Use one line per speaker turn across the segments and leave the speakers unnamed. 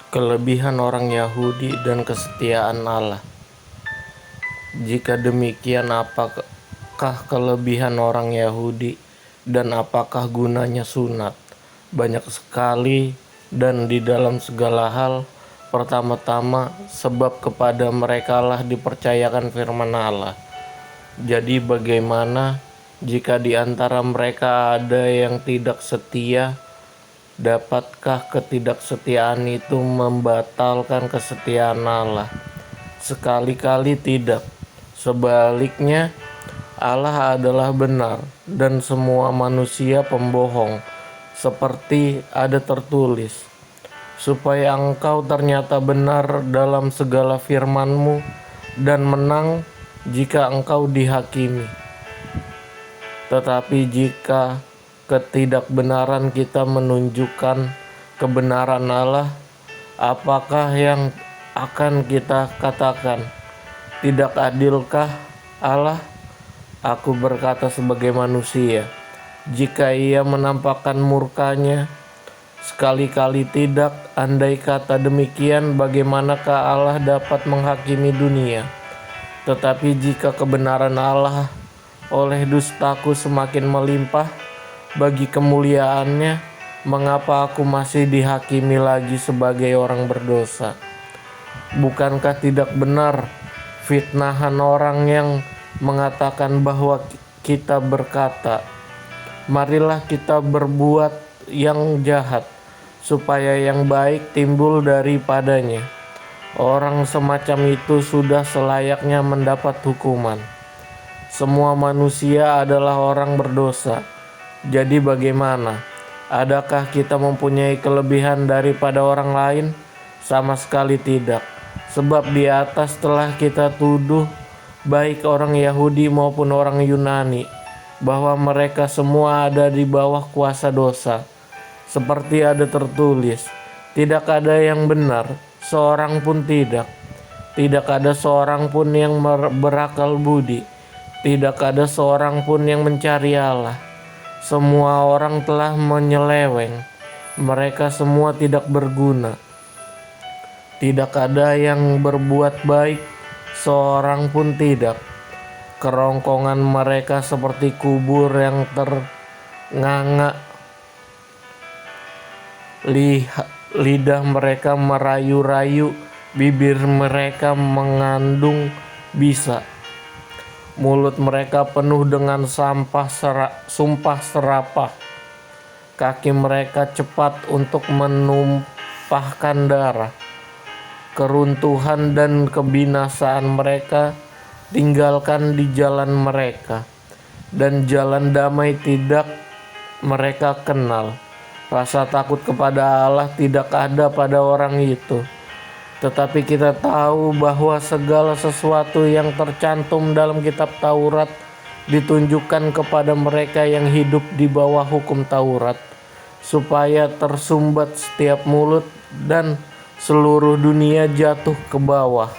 Kelebihan orang Yahudi dan kesetiaan Allah. Jika demikian, apakah kelebihan orang Yahudi dan apakah gunanya sunat? Banyak sekali dan di dalam segala hal. Pertama-tama, sebab kepada merekalah dipercayakan firman Allah. Jadi bagaimana jika di antara mereka ada yang tidak setia? Dapatkah ketidaksetiaan itu membatalkan kesetiaan Allah? Sekali-kali tidak. Sebaliknya, Allah adalah benar dan semua manusia pembohong, seperti ada tertulis, supaya engkau ternyata benar dalam segala firman-Mu dan menang jika engkau dihakimi. Tetapi jika ketidakbenaran kita menunjukkan kebenaran Allah, apakah yang akan kita katakan? Tidak adilkah Allah? Aku berkata sebagai manusia, jika Ia menampakkan murkanya, sekali-kali tidak. Andai kata demikian, bagaimanakah Allah dapat menghakimi dunia? Tetapi jika kebenaran Allah oleh dustaku semakin melimpah bagi kemuliaannya, mengapa aku masih dihakimi lagi sebagai orang berdosa? Bukankah tidak benar fitnahan orang yang mengatakan bahwa kita berkata, marilah kita berbuat yang jahat, supaya yang baik timbul daripadanya. Orang semacam itu sudah selayaknya mendapat hukuman. Semua manusia adalah orang berdosa. Jadi bagaimana? Adakah kita mempunyai kelebihan daripada orang lain? Sama sekali tidak. Sebab di atas telah kita tuduh, baik orang Yahudi maupun orang Yunani, bahwa mereka semua ada di bawah kuasa dosa. Seperti ada tertulis, tidak ada yang benar, seorang pun tidak. Tidak ada seorang pun yang berakal budi. Tidak ada seorang pun yang mencari Allah. Semua orang telah menyeleweng. Mereka semua tidak berguna. Tidak ada yang berbuat baik, seorang pun tidak. Kerongkongan mereka seperti kubur yang ternganga. Lidah mereka merayu-rayu, bibir mereka mengandung bisa. Mulut mereka penuh dengan sumpah serapah. Kaki mereka cepat untuk menumpahkan darah. Keruntuhan dan kebinasaan mereka tinggalkan di jalan mereka, dan jalan damai tidak mereka kenal. Rasa takut kepada Allah tidak ada pada orang itu. Tetapi kita tahu bahwa segala sesuatu yang tercantum dalam kitab Taurat ditunjukkan kepada mereka yang hidup di bawah hukum Taurat, supaya tersumbat setiap mulut dan seluruh dunia jatuh ke bawah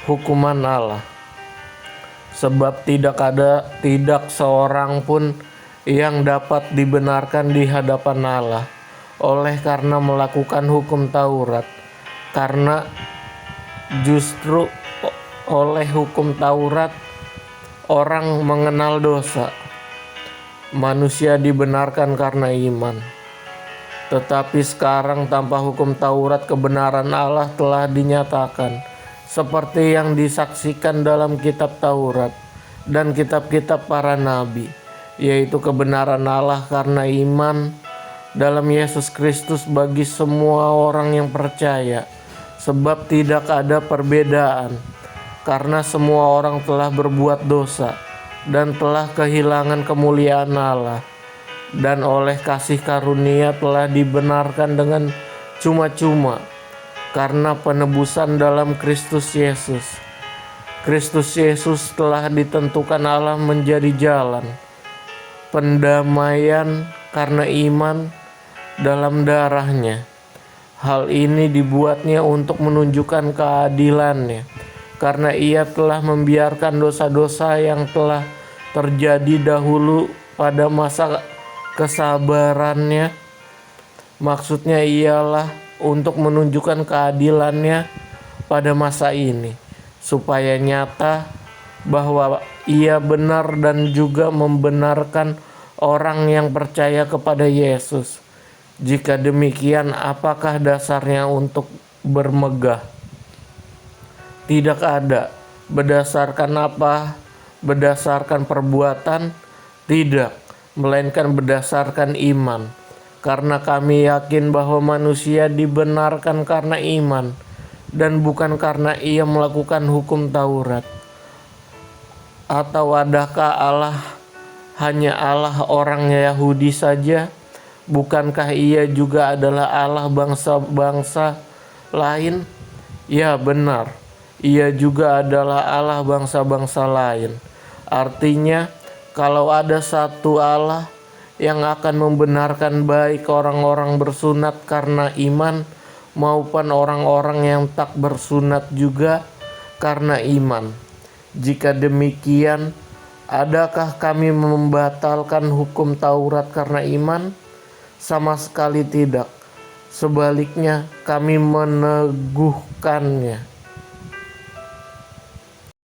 hukuman Allah. Sebab tidak seorang pun yang dapat dibenarkan di hadapan Allah oleh karena melakukan hukum Taurat. Karena justru oleh hukum Taurat orang mengenal dosa. Manusia dibenarkan karena iman. Tetapi sekarang tanpa hukum Taurat kebenaran Allah telah dinyatakan, seperti yang disaksikan dalam kitab Taurat dan kitab-kitab para nabi, yaitu kebenaran Allah karena iman dalam Yesus Kristus bagi semua orang yang percaya. Sebab tidak ada perbedaan, karena semua orang telah berbuat dosa dan telah kehilangan kemuliaan Allah, dan oleh kasih karunia telah dibenarkan dengan cuma-cuma karena penebusan dalam Kristus Yesus. Kristus Yesus telah ditentukan Allah menjadi jalan pendamaian karena iman dalam darahnya. Hal ini dibuatnya untuk menunjukkan keadilannya, karena Ia telah membiarkan dosa-dosa yang telah terjadi dahulu pada masa kesabarannya. Maksudnya ialah untuk menunjukkan keadilannya pada masa ini, supaya nyata bahwa Ia benar dan juga membenarkan orang yang percaya kepada Yesus. Jika demikian, apakah dasarnya untuk bermegah? Tidak ada. Berdasarkan apa? Berdasarkan perbuatan? Tidak, melainkan berdasarkan iman. Karena kami yakin bahwa manusia dibenarkan karena iman, dan bukan karena ia melakukan hukum Taurat. Atau adakah Allah hanya Allah orang Yahudi saja? Bukankah Ia juga adalah Allah bangsa-bangsa lain? Ya, benar. Ia juga adalah Allah bangsa-bangsa lain. Artinya, kalau ada satu Allah yang akan membenarkan baik orang-orang bersunat karena iman maupun orang-orang yang tak bersunat juga karena iman. Jika demikian, adakah kami membatalkan hukum Taurat karena iman? Sama sekali tidak. Sebaliknya, kami meneguhkannya.